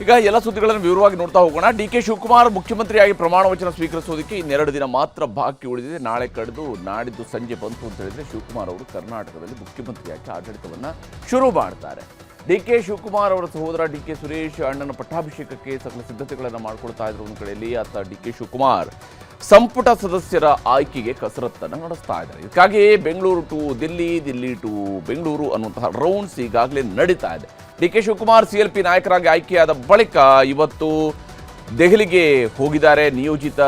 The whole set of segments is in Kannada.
ಈಗ ಎಲ್ಲ ಸುದ್ದಿಗಳನ್ನು ವಿವರವಾಗಿ ನೋಡ್ತಾ ಹೋಗೋಣ. ಡಿ.ಕೆ. ಶಿವಕುಮಾರ್ ಮುಖ್ಯಮಂತ್ರಿಯಾಗಿ ಪ್ರಮಾಣ ವಚನ ಸ್ವೀಕರಿಸೋದಕ್ಕೆ ಇನ್ನೆರಡು ದಿನ ಮಾತ್ರ ಬಾಕಿ ಉಳಿದಿದೆ. ನಾಳೆ ಕಳೆದು ನಾಡಿದ್ದು ಸಂಜೆ ಬಂತು ಅಂತ ಹೇಳಿದ್ರೆ ಶಿವಕುಮಾರ್ ಅವರು ಕರ್ನಾಟಕದಲ್ಲಿ ಮುಖ್ಯಮಂತ್ರಿಯಾಗಿ ಆಡಳಿತವನ್ನು ಶುರು ಮಾಡ್ತಾರೆ. ಡಿ.ಕೆ. ಶಿವಕುಮಾರ್ ಅವರ ಸಹೋದರ ಡಿ.ಕೆ. ಸುರೇಶ್ ಅಣ್ಣನ ಪಟ್ಟಾಭಿಷೇಕಕ್ಕೆ ಸಕಲ ಸಿದ್ಧತೆಗಳನ್ನು ಮಾಡಿಕೊಳ್ತಾ ಇದ್ರು. ಒಂದು ಕಡೆಯಲ್ಲಿ ಆತ ಡಿ.ಕೆ. ಶಿವಕುಮಾರ್ ಸಂಪುಟ ಸದಸ್ಯರ ಆಯ್ಕೆಗೆ ಕಸರತ್ತನ್ನು ನಡೆಸ್ತಾ ಇದ್ದಾರೆ. ಇದಕ್ಕಾಗಿ ಬೆಂಗಳೂರು ಟು ದಿಲ್ಲಿ, ದಿಲ್ಲಿ ಟು ಬೆಂಗಳೂರು ಅನ್ನುವಂತಹ ರೌಂಡ್ಸ್ ಈಗಾಗಲೇ ನಡೀತಾ ಇದೆ. ಡಿ.ಕೆ. ಶಿವಕುಮಾರ್ ಸಿಎಲ್ಪಿ ನಾಯಕರಾಗಿ ಆಯ್ಕೆಯಾದ ಬಳಿಕ ಇವತ್ತು ದೆಹಲಿಗೆ ಹೋಗಿದ್ದಾರೆ. ನಿಯೋಜಿತ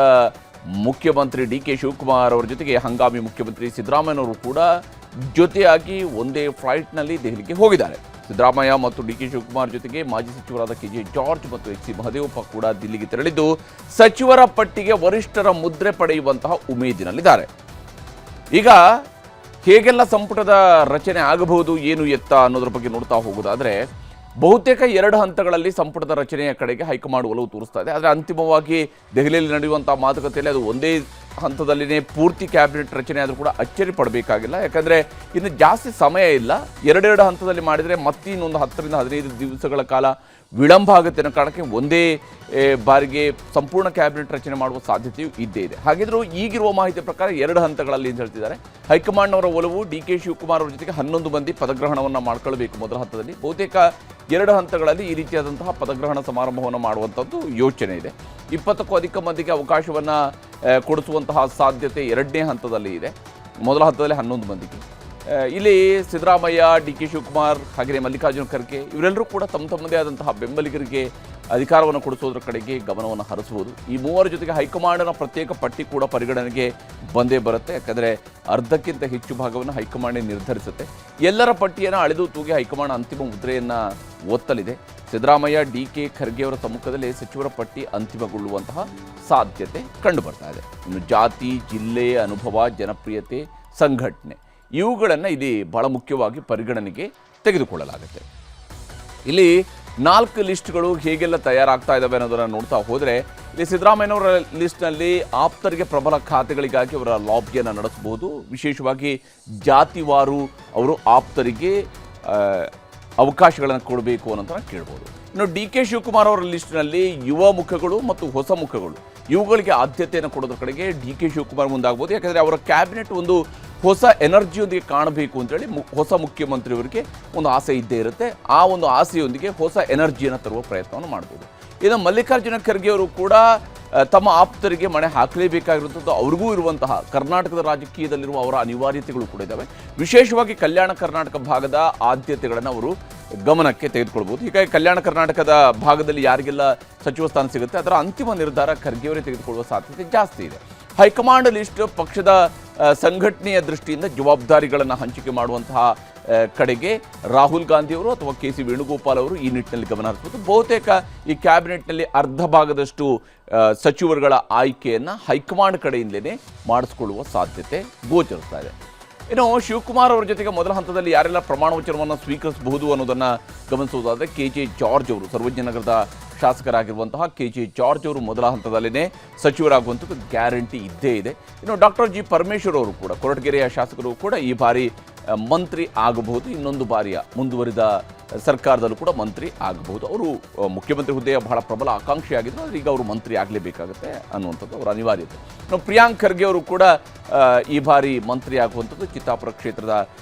ಮುಖ್ಯಮಂತ್ರಿ ಡಿ.ಕೆ. ಶಿವಕುಮಾರ್ ಅವರ ಜೊತೆಗೆ ಹಂಗಾಮಿ ಮುಖ್ಯಮಂತ್ರಿ ಸಿದ್ದರಾಮಯ್ಯನವರು ಕೂಡ ಜೊತೆಯಾಗಿ ಒಂದೇ ಫ್ಲೈಟ್ನಲ್ಲಿ ದೆಹಲಿಗೆ ಹೋಗಿದ್ದಾರೆ. ಸಿದ್ದರಾಮಯ್ಯ ಮತ್ತು ಡಿ.ಕೆ. ಶಿವಕುಮಾರ್ ಜೊತೆಗೆ ಮಾಜಿ ಸಚಿವರಾದ ಕೆ.ಜೆ. ಜಾರ್ಜ್ ಮತ್ತು ಎಚ್.ಸಿ. ಮಹದೇವಪ್ಪ ಕೂಡ ದಿಲ್ಲಿಗೆ ತೆರಳಿದ್ದು ಸಚಿವರ ಪಟ್ಟಿಗೆ ವರಿಷ್ಠರ ಮುದ್ರೆ ಪಡೆಯುವಂತಹ ಉಮೇದಿನಲ್ಲಿದ್ದಾರೆ. ಈಗ ಹೇಗೆಲ್ಲ ಸಂಪುಟದ ರಚನೆ ಆಗಬಹುದು, ಏನು ಎತ್ತ ಅನ್ನೋದ್ರ ಬಗ್ಗೆ ನೋಡ್ತಾ ಹೋಗೋದಾದರೆ ಬಹುತೇಕ 2 ಹಂತಗಳಲ್ಲಿ ಸಂಪುಟದ ರಚನೆಯ ಕಡೆಗೆ ಹೈಕಮಾಂಡ್ ಒಲವು ತೋರಿಸ್ತಾ ಇದೆ. ಆದರೆ ಅಂತಿಮವಾಗಿ ದೆಹಲಿಯಲ್ಲಿ ನಡೆಯುವಂಥ ಮಾತುಕತೆಯಲ್ಲಿ ಅದು ಒಂದೇ ಹಂತದಲ್ಲಿನೇ ಪೂರ್ತಿ ಕ್ಯಾಬಿನೆಟ್ ರಚನೆ ಆದರೂ ಕೂಡ ಅಚ್ಚರಿ ಪಡಬೇಕಾಗಿಲ್ಲ. ಯಾಕಂದರೆ ಇನ್ನು ಜಾಸ್ತಿ ಸಮಯ ಇಲ್ಲ. 2 ಹಂತದಲ್ಲಿ ಮಾಡಿದರೆ ಮತ್ತೆ ಇನ್ನೊಂದು 10 ರಿಂದ 15 ದಿವಸಗಳ ಕಾಲ ವಿಳಂಬ ಆಗುತ್ತೆ ಅನ್ನೋ ಕಾರಣಕ್ಕೆ ಒಂದೇ ಬಾರಿಗೆ ಸಂಪೂರ್ಣ ಕ್ಯಾಬಿನೆಟ್ ರಚನೆ ಮಾಡುವ ಸಾಧ್ಯತೆಯೂ ಇದ್ದೇ ಇದೆ. ಹಾಗಿದ್ರೂ ಈಗಿರುವ ಮಾಹಿತಿ ಪ್ರಕಾರ 2 ಹಂತಗಳಲ್ಲಿ ಅಂತ ಹೇಳ್ತಿದ್ದಾರೆ. ಹೈಕಮಾಂಡ್ನವರ ಒಲವು ಡಿ.ಕೆ. ಶಿವಕುಮಾರ್ ಅವರ ಜೊತೆಗೆ 11 ಮಂದಿ ಪದಗ್ರಹಣವನ್ನು ಮಾಡ್ಕೊಳ್ಬೇಕು ಮೊದಲ ಹಂತದಲ್ಲಿ. ಬಹುತೇಕ 2 ಹಂತಗಳಲ್ಲಿ ಈ ರೀತಿಯಾದಂತಹ ಪದಗ್ರಹಣ ಸಮಾರಂಭವನ್ನು ಮಾಡುವಂಥದ್ದು ಯೋಚನೆ ಇದೆ. 20ಕ್ಕೂ ಅಧಿಕ ಮಂದಿಗೆ ಅವಕಾಶವನ್ನು ಕೊಡಿಸುವಂತಹ ಸಾಧ್ಯತೆ 2ನೇ ಹಂತದಲ್ಲಿ ಇದೆ. ಮೊದಲ ಹಂತದಲ್ಲಿ 11 ಮಂದಿಗೆ. ಇಲ್ಲಿ ಸಿದ್ದರಾಮಯ್ಯ, ಡಿ.ಕೆ. ಶಿವಕುಮಾರ್ ಹಾಗೆಯೇ ಮಲ್ಲಿಕಾರ್ಜುನ ಖರ್ಗೆ ಇವರೆಲ್ಲರೂ ಕೂಡ ತಮ್ಮದೇ ಆದಂತಹ ಬೆಂಬಲಿಗರಿಗೆ ಅಧಿಕಾರವನ್ನು ಕೊಡಿಸೋದ್ರ ಕಡೆಗೆ ಗಮನವನ್ನು ಹರಿಸಬಹುದು. ಈ ಮೂವರ ಜೊತೆಗೆ ಹೈಕಮಾಂಡ್ನ ಪ್ರತ್ಯೇಕ ಪಟ್ಟಿ ಕೂಡ ಪರಿಗಣನೆಗೆ ಬಂದೇ ಬರುತ್ತೆ. ಯಾಕಂದರೆ ಅರ್ಧಕ್ಕಿಂತ ಹೆಚ್ಚು ಭಾಗವನ್ನು ಹೈಕಮಾಂಡ್ ನಿರ್ಧರಿಸುತ್ತೆ. ಎಲ್ಲರ ಪಟ್ಟಿಯನ್ನು ಅಳೆದು ತೂಗಿ ಹೈಕಮಾಂಡ್ ಅಂತಿಮ ಮುದ್ರೆಯನ್ನು ಒತ್ತಲಿದೆ. ಸಿದ್ದರಾಮಯ್ಯ, ಡಿ.ಕೆ. ಖರ್ಗೆ ಅವರ ಸಮ್ಮುಖದಲ್ಲಿ ಸಚಿವರ ಪಟ್ಟಿ ಅಂತಿಮಗೊಳ್ಳುವಂತಹ ಸಾಧ್ಯತೆ ಕಂಡು ಬರ್ತಾ ಇದೆ. ಇನ್ನು ಜಾತಿ, ಜಿಲ್ಲೆ, ಅನುಭವ, ಜನಪ್ರಿಯತೆ, ಸಂಘಟನೆ ಇವುಗಳನ್ನು ಇಲ್ಲಿ ಬಹಳ ಮುಖ್ಯವಾಗಿ ಪರಿಗಣನೆಗೆ ತೆಗೆದುಕೊಳ್ಳಲಾಗುತ್ತೆ. ಇಲ್ಲಿ 4 ಲಿಸ್ಟ್ಗಳು ಹೇಗೆಲ್ಲ ತಯಾರಾಗ್ತಾ ಇದ್ದಾವೆ ಅನ್ನೋದನ್ನು ನೋಡ್ತಾ ಹೋದರೆ ಇಲ್ಲಿ ಸಿದ್ದರಾಮಯ್ಯನವರ ಲಿಸ್ಟ್ನಲ್ಲಿ ಆಪ್ತರಿಗೆ ಪ್ರಬಲ ಖಾತೆಗಳಿಗಾಗಿ ಅವರ ಲಾಬಿಯನ್ನು ನಡೆಸಬಹುದು. ವಿಶೇಷವಾಗಿ ಜಾತಿವಾರು ಅವರು ಆಪ್ತರಿಗೆ ಅವಕಾಶಗಳನ್ನು ಕೊಡಬೇಕು ಅನ್ನೋದನ್ನು ಕೇಳ್ಬೋದು. ಇನ್ನು ಡಿ.ಕೆ. ಶಿವಕುಮಾರ್ ಅವರ ಲಿಸ್ಟ್ನಲ್ಲಿ ಯುವ ಮುಖಗಳು ಮತ್ತು ಹೊಸ ಮುಖಗಳು ಇವುಗಳಿಗೆ ಆದ್ಯತೆಯನ್ನು ಕೊಡೋದ್ರ ಕಡೆಗೆ ಡಿ.ಕೆ. ಶಿವಕುಮಾರ್ ಮುಂದಾಗ್ಬೋದು. ಯಾಕಂದರೆ ಅವರ ಕ್ಯಾಬಿನೆಟ್ ಒಂದು ಹೊಸ ಎನರ್ಜಿಯೊಂದಿಗೆ ಕಾಣಬೇಕು ಅಂತೇಳಿ ಹೊಸ ಮುಖ್ಯಮಂತ್ರಿಯವರಿಗೆ ಒಂದು ಆಸೆ ಇದ್ದೇ ಇರುತ್ತೆ. ಆ ಒಂದು ಆಸೆಯೊಂದಿಗೆ ಹೊಸ ಎನರ್ಜಿಯನ್ನು ತರುವ ಪ್ರಯತ್ನವನ್ನು ಮಾಡ್ಬೋದು. ಇನ್ನು ಮಲ್ಲಿಕಾರ್ಜುನ ಖರ್ಗೆ ಅವರು ಕೂಡ ತಮ್ಮ ಆಪ್ತರಿಗೆ ಮಣೆ ಹಾಕಲೇಬೇಕಾಗಿರುವಂಥದ್ದು ಅವ್ರಿಗೂ ಇರುವಂತಹ ಕರ್ನಾಟಕದ ರಾಜಕೀಯದಲ್ಲಿರುವ ಅವರ ಅನಿವಾರ್ಯತೆಗಳು ಕೂಡ ಇದ್ದಾವೆ. ವಿಶೇಷವಾಗಿ ಕಲ್ಯಾಣ ಕರ್ನಾಟಕ ಭಾಗದ ಆದ್ಯತೆಗಳನ್ನು ಅವರು ಗಮನಕ್ಕೆ ತೆಗೆದುಕೊಳ್ಬೋದು. ಹೀಗಾಗಿ ಕಲ್ಯಾಣ ಕರ್ನಾಟಕದ ಭಾಗದಲ್ಲಿ ಯಾರಿಗೆಲ್ಲ ಸಚಿವ ಸ್ಥಾನ ಸಿಗುತ್ತೆ ಅದರ ಅಂತಿಮ ನಿರ್ಧಾರ ಖರ್ಗೆಯವರೇ ತೆಗೆದುಕೊಳ್ಳುವ ಸಾಧ್ಯತೆ ಜಾಸ್ತಿ ಇದೆ. ಹೈಕಮಾಂಡ್ ಲಿಸ್ಟ್ ಪಕ್ಷದ ಸಂಘಟನೆಯ ದೃಷ್ಟಿಯಿಂದ ಜವಾಬ್ದಾರಿಗಳನ್ನು ಹಂಚಿಕೆ ಮಾಡುವಂತಹ ಕಡೆಗೆ ರಾಹುಲ್ ಗಾಂಧಿಯವರು ಅಥವಾ ಕೆ.ಸಿ. ವೇಣುಗೋಪಾಲ್ ಅವರು ಈ ನಿಟ್ಟಿನಲ್ಲಿ ಗಮನ ಹರಿಸಬಹುದು. ಬಹುತೇಕ ಈ ಕ್ಯಾಬಿನೆಟ್ನಲ್ಲಿ ಅರ್ಧ ಭಾಗದಷ್ಟು ಸಚಿವರುಗಳ ಆಯ್ಕೆಯನ್ನು ಹೈಕಮಾಂಡ್ ಕಡೆಯಿಂದಲೇ ಮಾಡಿಸ್ಕೊಳ್ಳುವ ಸಾಧ್ಯತೆ ಗೋಚರಿಸ್ತಾ ಇದೆ. ಇನ್ನು ಶಿವಕುಮಾರ್ ಅವರ ಜೊತೆಗೆ ಮೊದಲ ಹಂತದಲ್ಲಿ ಯಾರೆಲ್ಲ ಪ್ರಮಾಣ ವಚನವನ್ನು ಸ್ವೀಕರಿಸಬಹುದು ಅನ್ನೋದನ್ನು ಗಮನಿಸುವುದಾದರೆ ಕೆ.ಜೆ. ಜಾರ್ಜ್ ಅವರು ಸರ್ವಜ್ಞ ನಗರದ ಶಾಸಕರಾಗಿರುವಂತಹ ಕೆ.ಜೆ. ಜಾರ್ಜ್ ಅವರು ಮೊದಲ ಹಂತದಲ್ಲಿನೇ ಸಚಿವರಾಗುವಂಥದ್ದು ಗ್ಯಾರಂಟಿ ಇದ್ದೇ ಇದೆ. ಇನ್ನು ಡಾಕ್ಟರ್ ಜಿ. ಪರಮೇಶ್ವರ್ ಅವರು ಕೂಡ ಕೊರಟಗೆರೆಯ ಶಾಸಕರು ಕೂಡ ಈ ಬಾರಿ ಮಂತ್ರಿ ಆಗಬಹುದು. ಇನ್ನೊಂದು ಬಾರಿಯ ಮುಂದುವರಿದ ಸರ್ಕಾರದಲ್ಲೂ ಕೂಡ ಮಂತ್ರಿ ಆಗಬಹುದು. ಅವರು ಮುಖ್ಯಮಂತ್ರಿ ಹುದ್ದೆಯ ಬಹಳ ಪ್ರಬಲ ಆಕಾಂಕ್ಷಿಯಾಗಿದ್ದರು. ಆದರೆ ಈಗ ಅವರು ಮಂತ್ರಿ ಆಗಲೇಬೇಕಾಗುತ್ತೆ ಅನ್ನುವಂಥದ್ದು ಅವರ ಅನಿವಾರ್ಯತೆ. ಇನ್ನು ಪ್ರಿಯಾಂಕ್ ಖರ್ಗೆ ಅವರು ಕೂಡ ಈ ಬಾರಿ ಮಂತ್ರಿ ಆಗುವಂಥದ್ದು. ಚಿತ್ತಾಪುರ ಕ್ಷೇತ್ರದ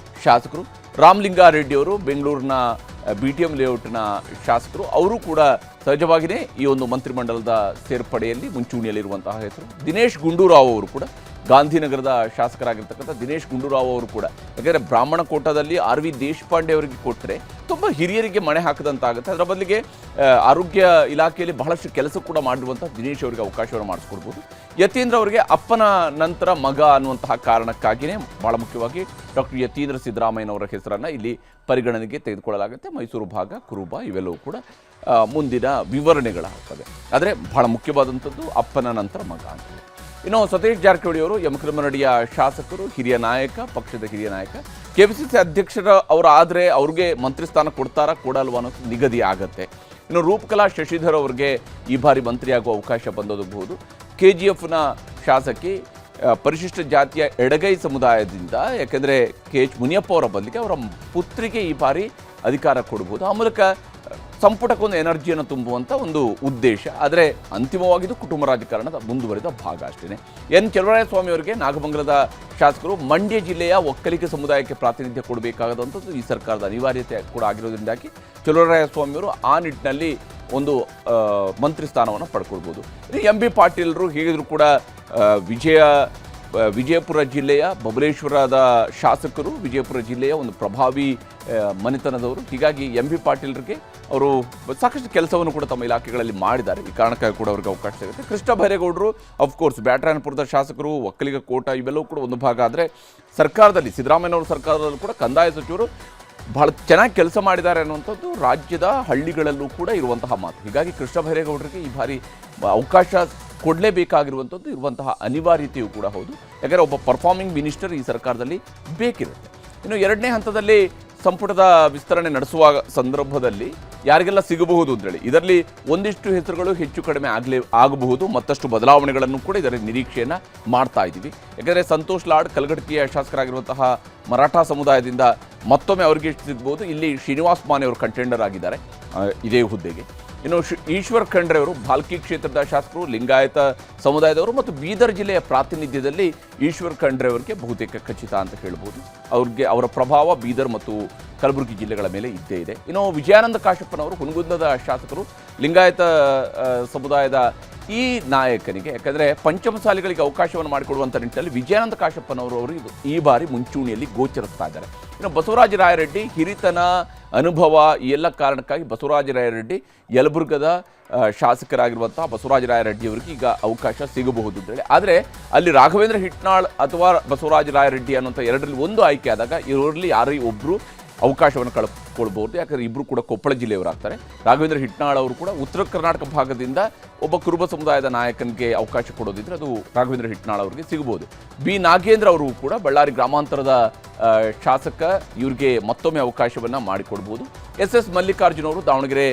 ಶಾಸಕರು. ರಾಮಲಿಂಗಾರೆಡ್ಡಿ ಅವರು ಬೆಂಗಳೂರಿನ BTM ಲೇಔಟ್ನ ಶಾಸಕರು. ಅವರು ಕೂಡ ಸಹಜವಾಗಿಯೇ ಈ ಒಂದು ಮಂತ್ರಿಮಂಡಲದ ಸೇರ್ಪಡೆಯಲ್ಲಿ ಮುಂಚೂಣಿಯಲ್ಲಿರುವಂತಹ ಹೆಸರು. ದಿನೇಶ್ ಗುಂಡೂರಾವ್ ಅವರು ಕೂಡ ಗಾಂಧಿನಗರದ ಶಾಸಕರಾಗಿರ್ತಕ್ಕಂಥ ದಿನೇಶ್ ಗುಂಡೂರಾವ್ ಅವರು ಕೂಡ, ಯಾಕೆಂದರೆ ಬ್ರಾಹ್ಮಣ ಕೋಟಾದಲ್ಲಿ ಆರ್ ವಿ ದೇಶಪಾಂಡೆ ಅವರಿಗೆ ಕೊಟ್ಟರೆ ತುಂಬ ಹಿರಿಯರಿಗೆ ಮಣೆ ಹಾಕದಂತಾಗುತ್ತೆ. ಅದರ ಬದಲಿಗೆ ಆರೋಗ್ಯ ಇಲಾಖೆಯಲ್ಲಿ ಬಹಳಷ್ಟು ಕೆಲಸ ಕೂಡ ಮಾಡಿರುವಂಥ ದಿನೇಶ್ ಅವರಿಗೆ ಅವಕಾಶವನ್ನು ಮಾಡಿಸ್ಕೊಡ್ಬೋದು. ಯತೀಂದ್ರ ಅವರಿಗೆ ಅಪ್ಪನ ನಂತರ ಮಗ ಅನ್ನುವಂತಹ ಕಾರಣಕ್ಕಾಗಿಯೇ ಭಾಳ ಮುಖ್ಯವಾಗಿ ಡಾಕ್ಟರ್ ಯತೀಂದ್ರ ಸಿದ್ದರಾಮಯ್ಯನವರ ಹೆಸರನ್ನು ಇಲ್ಲಿ ಪರಿಗಣನೆಗೆ ತೆಗೆದುಕೊಳ್ಳಲಾಗುತ್ತೆ. ಮೈಸೂರು ಭಾಗ, ಕುರುಬ ಇವೆಲ್ಲವೂ ಕೂಡ ಮುಂದಿನ ವಿವರಣೆಗಳಾಗ್ತದೆ. ಆದರೆ ಬಹಳ ಮುಖ್ಯವಾದಂಥದ್ದು ಅಪ್ಪನ ನಂತರ ಮಗ ಅಂತ. ಇನ್ನು ಸತೀಶ್ ಜಾರಕಿಹೊಳಿ ಅವರು ಯಮಕರಮರಡಿಯ ಶಾಸಕರು, ಹಿರಿಯ ನಾಯಕ, ಪಕ್ಷದ ಹಿರಿಯ ನಾಯಕ. ಕೆಪಿಸಿಸಿ ಅಧ್ಯಕ್ಷರ ಅವರಾದರೆ ಅವ್ರಿಗೆ ಮಂತ್ರಿ ಸ್ಥಾನ ಕೊಡ್ತಾರಾ ಕೊಡಲ್ವಾ ಅನ್ನೋದು ನಿಗದಿ ಆಗುತ್ತೆ. ಇನ್ನು ರೂಪಕಲಾ ಶಶಿಧರ್ ಅವರಿಗೆ ಈ ಬಾರಿ ಮಂತ್ರಿಯಾಗುವ ಅವಕಾಶ ಬಂದೊದಗಬಹುದು. KGFನ ಶಾಸಕಿ, ಪರಿಶಿಷ್ಟ ಜಾತಿಯ ಎಡಗೈ ಸಮುದಾಯದಿಂದ, ಯಾಕೆಂದರೆ KH ಮುನಿಯಪ್ಪ ಅವರ ಬದಲಿಗೆ ಅವರ ಪುತ್ರಿಗೆ ಈ ಬಾರಿ ಅಧಿಕಾರ ಕೊಡಬಹುದು. ಆ ಮೂಲಕ ಸಂಪುಟಕ್ಕೊಂದು ಎನರ್ಜಿಯನ್ನು ತುಂಬುವಂಥ ಒಂದು ಉದ್ದೇಶ. ಆದರೆ ಅಂತಿಮವಾಗಿದ್ದು ಕುಟುಂಬ ರಾಜಕಾರಣದ ಮುಂದುವರಿದ ಭಾಗ ಅಷ್ಟೇ. ಎನ್ ಚಲುವರಾಯಸ್ವಾಮಿ ಅವರಿಗೆ ನಾಗಮಂಗಲದ ಶಾಸಕರು ಮಂಡ್ಯ ಜಿಲ್ಲೆಯ ಒಕ್ಕಲಿಗ ಸಮುದಾಯಕ್ಕೆ ಪ್ರಾತಿನಿಧ್ಯ ಕೊಡಬೇಕಾದಂಥದ್ದು ಈ ಸರ್ಕಾರದ ಅನಿವಾರ್ಯತೆ ಕೂಡ ಆಗಿರೋದ್ರಿಂದಾಗಿ ಚಲುವರಾಯಸ್ವಾಮಿ ಅವರು ಆ ನಿಟ್ಟಿನಲ್ಲಿ ಒಂದು ಮಂತ್ರಿ ಸ್ಥಾನವನ್ನು ಪಡ್ಕೊಳ್ಬೋದು. ಎಂ ಬಿ ಪಾಟೀಲರು ಹೇಗಿದ್ರು ಕೂಡ ವಿಜಯಪುರ ಜಿಲ್ಲೆಯ ಬಬಲೇಶ್ವರದ ಶಾಸಕರು, ವಿಜಯಪುರ ಜಿಲ್ಲೆಯ ಒಂದು ಪ್ರಭಾವಿ ಮನೆತನದವರು. ಹೀಗಾಗಿ ಎಂ ಬಿ ಪಾಟೀಲರಿಗೆ ಅವರು ಸಾಕಷ್ಟು ಕೆಲಸವನ್ನು ಕೂಡ ತಮ್ಮ ಇಲಾಖೆಗಳಲ್ಲಿ ಮಾಡಿದ್ದಾರೆ. ಈ ಕಾರಣಕ್ಕಾಗಿ ಕೂಡ ಅವ್ರಿಗೆ ಅವಕಾಶ ಸಿಗುತ್ತೆ. ಕೃಷ್ಣ ಬೈರೇಗೌಡರು ಅಫ್ಕೋರ್ಸ್ ಬ್ಯಾಟರಾಯನಪುರದ ಶಾಸಕರು, ಒಕ್ಕಲಿಗ ಕೋಟ ಇವೆಲ್ಲವೂ ಕೂಡ ಒಂದು ಭಾಗ. ಆದರೆ ಸರ್ಕಾರದಲ್ಲಿ ಸಿದ್ದರಾಮಯ್ಯನವರ ಸರ್ಕಾರದಲ್ಲೂ ಕೂಡ ಕಂದಾಯ ಸಚಿವರು ಬಹಳ ಚೆನ್ನಾಗಿ ಕೆಲಸ ಮಾಡಿದ್ದಾರೆ ಅನ್ನುವಂಥದ್ದು ರಾಜ್ಯದ ಹಳ್ಳಿಗಳಲ್ಲೂ ಕೂಡ ಇರುವಂತಹ ಮಾತು. ಹೀಗಾಗಿ ಕೃಷ್ಣ ಬೈರೇಗೌಡರಿಗೆ ಈ ಬಾರಿ ಅವಕಾಶ ಕೊಡಲೇಬೇಕಾಗಿರುವಂಥದ್ದು ಇರುವಂತಹ ಅನಿವಾರ್ಯತೆಯೂ ಕೂಡ ಹೌದು. ಯಾಕಂದರೆ ಒಬ್ಬ ಪರ್ಫಾರ್ಮಿಂಗ್ ಮಿನಿಸ್ಟರ್ ಈ ಸರ್ಕಾರದಲ್ಲಿ ಬೇಕಿರುತ್ತೆ. ಇನ್ನು ಎರಡನೇ ಹಂತದಲ್ಲಿ ಸಂಪುಟದ ವಿಸ್ತರಣೆ ನಡೆಸುವ ಸಂದರ್ಭದಲ್ಲಿ ಯಾರಿಗೆಲ್ಲ ಸಿಗಬಹುದು ಅಂತೇಳಿ ಇದರಲ್ಲಿ ಒಂದಿಷ್ಟು ಹೆಸರುಗಳು ಹೆಚ್ಚು ಕಡಿಮೆ ಆಗಬಹುದು. ಮತ್ತಷ್ಟು ಬದಲಾವಣೆಗಳನ್ನು ಕೂಡ ಇದರ ನಿರೀಕ್ಷೆಯನ್ನು ಮಾಡ್ತಾ ಇದ್ದೀವಿ. ಯಾಕಂದರೆ ಸಂತೋಷ್ ಲಾಡ್ ಕಲಘಟಕಿಯ ಶಾಸಕರಾಗಿರುವಂತಹ ಮರಾಠ ಸಮುದಾಯದಿಂದ ಮತ್ತೊಮ್ಮೆ ಅವರಿಗೆ ಸಿಗ್ಬೋದು. ಇಲ್ಲಿ ಶ್ರೀನಿವಾಸ್ ಮಾನೆ ಅವರು ಕಂಟೆಂಡರ್ ಆಗಿದ್ದಾರೆ ಇದೇ ಹುದ್ದೆಗೆ. ಇನ್ನು ಈಶ್ವರ್ ಖಂಡ್ರೆ ಅವರು ಭಾಲ್ಕಿ ಕ್ಷೇತ್ರದ ಶಾಸಕರು, ಲಿಂಗಾಯತ ಸಮುದಾಯದವರು ಮತ್ತು ಬೀದರ್ ಜಿಲ್ಲೆಯ ಪ್ರಾತಿನಿಧ್ಯದಲ್ಲಿ ಈಶ್ವರ್ ಖಂಡ್ರೆ ಅವರಿಗೆ ಬಹುತೇಕ ಖಚಿತ ಅಂತ ಹೇಳ್ಬೋದು. ಅವರ ಪ್ರಭಾವ ಬೀದರ್ ಮತ್ತು ಕಲಬುರಗಿ ಜಿಲ್ಲೆಗಳ ಮೇಲೆ ಇದ್ದೇ ಇದೆ. ಇನ್ನು ವಿಜಯಾನಂದ ಕಾಶಪ್ಪನವರು ಹುನಗುಂದದ ಶಾಸಕರು, ಲಿಂಗಾಯತ ಸಮುದಾಯದ ಈ ನಾಯಕನಿಗೆ ಯಾಕಂದರೆ ಪಂಚಮಸಾಲಿಗಳಿಗೆ ಅವಕಾಶವನ್ನು ಮಾಡಿಕೊಡುವಂಥ ನಿಟ್ಟಿನಲ್ಲಿ ವಿಜಯಾನಂದ ಕಾಶಪ್ಪನವರು ಈ ಬಾರಿ ಮುಂಚೂಣಿಯಲ್ಲಿ ಗೋಚರಿಸ್ತಾ ಇದ್ದಾರೆ. ಇನ್ನು ಬಸವರಾಜ ರಾಯರೆಡ್ಡಿ ಹಿರಿತನ, ಅನುಭವ ಈ ಎಲ್ಲ ಕಾರಣಕ್ಕಾಗಿ ಬಸವರಾಜ ರಾಯರೆಡ್ಡಿ ಯಲಬುರ್ಗದ ಶಾಸಕರಾಗಿರುವಂಥ ಬಸವರಾಜ ರಾಯರೆಡ್ಡಿ ಅವರಿಗೆ ಈಗ ಅವಕಾಶ ಸಿಗಬಹುದು ಅಂತೇಳಿ. ಆದರೆ ಅಲ್ಲಿ ರಾಘವೇಂದ್ರ ಹಿಟ್ನಾಳ್ ಅಥವಾ ಬಸವರಾಜ ರಾಯರೆಡ್ಡಿ ಅನ್ನೋಂಥ ಎರಡರಲ್ಲಿ ಒಂದು ಆಯ್ಕೆ ಆದಾಗ ಇವರಲ್ಲಿ ಯಾರು ಒಬ್ಬರು ಅವಕಾಶವನ್ನು ಕಳ್ಕೊಳ್ಬೋದು. ಯಾಕಂದರೆ ಇಬ್ಬರು ಕೂಡ ಕೊಪ್ಪಳ ಜಿಲ್ಲೆಯವರಾಗ್ತಾರೆ. ರಾಘವೇಂದ್ರ ಹಿಟ್ನಾಳ್ ಅವರು ಕೂಡ ಉತ್ತರ ಕರ್ನಾಟಕ ಭಾಗದಿಂದ ಒಬ್ಬ ಕುರುಬ ಸಮುದಾಯದ ನಾಯಕನಿಗೆ ಅವಕಾಶ ಕೊಡೋದಿದ್ರೆ ಅದು ರಾಘವೇಂದ್ರ ಹಿಟ್ನಾಳ್ ಅವರಿಗೆ ಸಿಗಬಹುದು. ಬಿ ನಾಗೇಂದ್ರ ಅವರು ಕೂಡ ಬಳ್ಳಾರಿ ಗ್ರಾಮಾಂತರದ ಶಾಸಕ, ಇವರಿಗೆ ಮತ್ತೊಮ್ಮೆ ಅವಕಾಶವನ್ನು ಮಾಡಿಕೊಡ್ಬೋದು. ಎಸ್ ಎಸ್ ಮಲ್ಲಿಕಾರ್ಜುನ ಅವರು ದಾವಣಗೆರೆ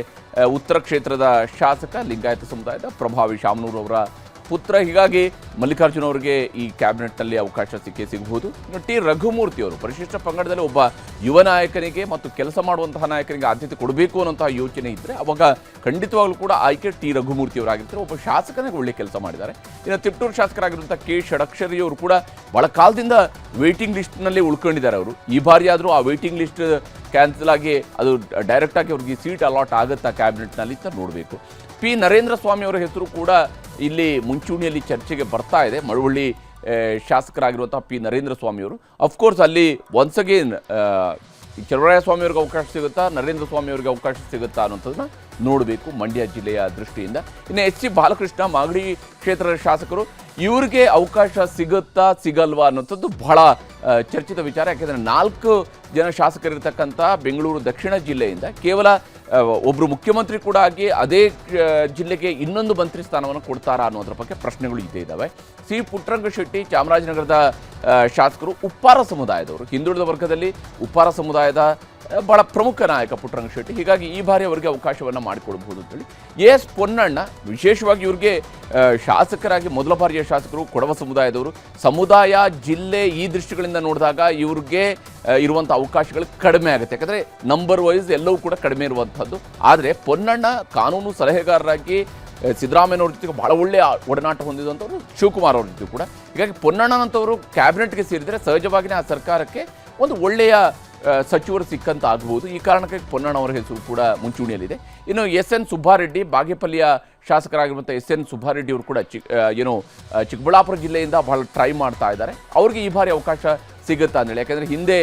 ಉತ್ತರ ಕ್ಷೇತ್ರದ ಶಾಸಕ, ಲಿಂಗಾಯತ ಸಮುದಾಯದ ಪ್ರಭಾವಿ ಶಾಮನೂರು ಅವರ ಪುತ್ರ. ಹೀಗಾಗಿ ಮಲ್ಲಿಕಾರ್ಜುನ ಅವರಿಗೆ ಈ ಕ್ಯಾಬಿನೆಟ್ನಲ್ಲಿ ಅವಕಾಶ ಸಿಗಬಹುದು. ಇನ್ನು ಟಿ ರಘುಮೂರ್ತಿ ಅವರು ಪರಿಶಿಷ್ಟ ಪಂಗಡದಲ್ಲಿ ಒಬ್ಬ ಯುವ ನಾಯಕನಿಗೆ ಮತ್ತು ಕೆಲಸ ಮಾಡುವಂತಹ ನಾಯಕನಿಗೆ ಆದ್ಯತೆ ಕೊಡಬೇಕು ಅನ್ನೋಂತಹ ಯೋಚನೆ ಇದ್ದರೆ ಅವಾಗ ಖಂಡಿತವಾಗ್ಲೂ ಕೂಡ ಆಯ್ಕೆ ಟಿ ರಘುಮೂರ್ತಿ ಅವರಾಗಿರ್ತಾರೆ. ಒಬ್ಬ ಶಾಸಕನಿಗೆ ಒಳ್ಳೆ ಕೆಲಸ ಮಾಡಿದ್ದಾರೆ. ಇನ್ನು ತಿಪ್ಟೂರು ಶಾಸಕರಾಗಿರುವಂಥ ಕೆ ಷಡಕ್ಷರಿ ಅವರು ಕೂಡ ಬಹಳ ಕಾಲದಿಂದ ವೇಟಿಂಗ್ ಲಿಸ್ಟ್ನಲ್ಲಿ ಉಳ್ಕೊಂಡಿದ್ದಾರೆ. ಅವರು ಈ ಬಾರಿ ಆದರೂ ಆ ವೇಟಿಂಗ್ ಲಿಸ್ಟ್ ಕ್ಯಾನ್ಸಲ್ ಆಗಿ ಅದು ಡೈರೆಕ್ಟಾಗಿ ಅವ್ರಿಗೆ ಸೀಟ್ ಅಲಾಟ್ ಆಗುತ್ತಾ ಕ್ಯಾಬಿನೆಟ್ನಲ್ಲಿ ಅಂತ ನೋಡಬೇಕು. ಪಿ ನರೇಂದ್ರ ಸ್ವಾಮಿ ಅವರ ಹೆಸರು ಕೂಡ ಇಲ್ಲಿ ಮುಂಚೂಣಿಯಲ್ಲಿ ಚರ್ಚೆಗೆ ಬರ್ತಾ ಇದೆ. ಮಳವಳ್ಳಿ ಶಾಸಕರಾಗಿರುವಂಥ ಪಿ ನರೇಂದ್ರ ಸ್ವಾಮಿ ಅವರು ಅಫ್ಕೋರ್ಸ್ ಅಲ್ಲಿ ಒನ್ಸ್ ಅಗೇನ್ ಚಲುವರಾಯಸ್ವಾಮಿ ಅವ್ರಿಗೆ ಅವಕಾಶ ಸಿಗುತ್ತಾ, ನರೇಂದ್ರ ಸ್ವಾಮಿ ಅವರಿಗೆ ಅವಕಾಶ ಸಿಗುತ್ತಾ ಅನ್ನೋಂಥದ್ದನ್ನ ನೋಡಬೇಕು ಮಂಡ್ಯ ಜಿಲ್ಲೆಯ ದೃಷ್ಟಿಯಿಂದ. ಇನ್ನು ಎಚ್ ಸಿ ಬಾಲಕೃಷ್ಣ ಮಾಗಡಿ ಕ್ಷೇತ್ರದ ಶಾಸಕರು, ಇವ್ರಿಗೆ ಅವಕಾಶ ಸಿಗುತ್ತಾ ಸಿಗಲ್ವಾ ಅನ್ನೋಂಥದ್ದು ಬಹಳ ಚರ್ಚಿತ ವಿಚಾರ. ಯಾಕೆಂದರೆ 4 ಜನ ಶಾಸಕರಿರ್ತಕ್ಕಂಥ ಬೆಂಗಳೂರು ದಕ್ಷಿಣ ಜಿಲ್ಲೆಯಿಂದ ಕೇವಲ ಒಬ್ಬರು ಮುಖ್ಯಮಂತ್ರಿ ಕೂಡ ಆಗಿ ಅದೇ ಜಿಲ್ಲೆಗೆ ಇನ್ನೊಂದು ಮಂತ್ರಿ ಸ್ಥಾನವನ್ನು ಕೊಡ್ತಾರಾ ಅನ್ನೋದ್ರ ಬಗ್ಗೆ ಪ್ರಶ್ನೆಗಳು ಇದ್ದೇ ಇದ್ದಾವೆ. ಸಿ ಪುಟ್ಟರಂಗಶೆಟ್ಟಿ ಚಾಮರಾಜನಗರದ ಶಾಸಕರು, ಉಪ್ಪಾರ ಸಮುದಾಯದವರು, ಹಿಂದುಳಿದ ವರ್ಗದಲ್ಲಿ ಉಪ್ಪಾರ ಸಮುದಾಯದ ಬಹಳ ಪ್ರಮುಖ ನಾಯಕ ಪುಟ್ಟರಂಗಶೆಟ್ಟಿ. ಹೀಗಾಗಿ ಈ ಬಾರಿ ಅವರಿಗೆ ಅವಕಾಶವನ್ನು ಮಾಡಿಕೊಡಬಹುದು ಅಂತೇಳಿ. ಎಸ್ ಪೊನ್ನಣ್ಣ ವಿಶೇಷವಾಗಿ ಇವ್ರಿಗೆ ಶಾಸಕರಾಗಿ ಮೊದಲ ಬಾರಿಯ ಶಾಸಕರು, ಕೊಡವ ಸಮುದಾಯದವರು, ಸಮುದಾಯ ಜಿಲ್ಲೆ ಈ ದೃಷ್ಟಿಗಳಿಂದ ನೋಡಿದಾಗ ಇವ್ರಿಗೆ ಇರುವಂಥ ಅವಕಾಶಗಳು ಕಡಿಮೆ ಆಗುತ್ತೆ. ಯಾಕಂದರೆ ನಂಬರ್ ವೈಸ್ ಎಲ್ಲವೂ ಕೂಡ ಕಡಿಮೆ ಇರುವಂಥದ್ದು. ಆದರೆ ಪೊನ್ನಣ್ಣ ಕಾನೂನು ಸಲಹೆಗಾರರಾಗಿ ಸಿದ್ದರಾಮಯ್ಯನವ್ರ ಜೊತೆಗೆ ಬಹಳ ಒಳ್ಳೆಯ ಒಡನಾಟ ಹೊಂದಿದಂಥವ್ರು ಶಿವಕುಮಾರ್ ಅವ್ರ ಜೊತೆ ಕೂಡ. ಹೀಗಾಗಿ ಪೊನ್ನಣ್ಣನಂಥವರು ಕ್ಯಾಬಿನೆಟ್ಗೆ ಸೇರಿದರೆ ಸಹಜವಾಗಿಯೇ ಆ ಸರ್ಕಾರಕ್ಕೆ ಒಂದು ಒಳ್ಳೆಯ ಸಚಿವರು ಸಿಕ್ಕಂತ ಆಗಬಹುದು. ಈ ಕಾರಣಕ್ಕೆ ಪೊನ್ನಣ್ಣ ಅವರ ಹೆಸರು ಕೂಡ ಮುಂಚೂಣಿಯಲ್ಲಿದೆ. ಇನ್ನು ಎಸ್ ಎನ್ ಸುಬ್ಬಾರೆಡ್ಡಿ, ಬಾಗೇಪಲ್ಲಿಯ ಶಾಸಕರಾಗಿರುವಂಥ ಎಸ್ ಎನ್ ಸುಬ್ಬಾರೆಡ್ಡಿ ಅವರು ಕೂಡ ಚಿಕ್ಕಬಳ್ಳಾಪುರ ಜಿಲ್ಲೆಯಿಂದ ಬಹಳ ಟ್ರೈ ಮಾಡ್ತಾ ಇದ್ದಾರೆ. ಅವ್ರಿಗೆ ಈ ಬಾರಿ ಅವಕಾಶ ಸಿಗುತ್ತಾ ಅಂತೇಳಿ. ಯಾಕೆಂದರೆ ಹಿಂದೆ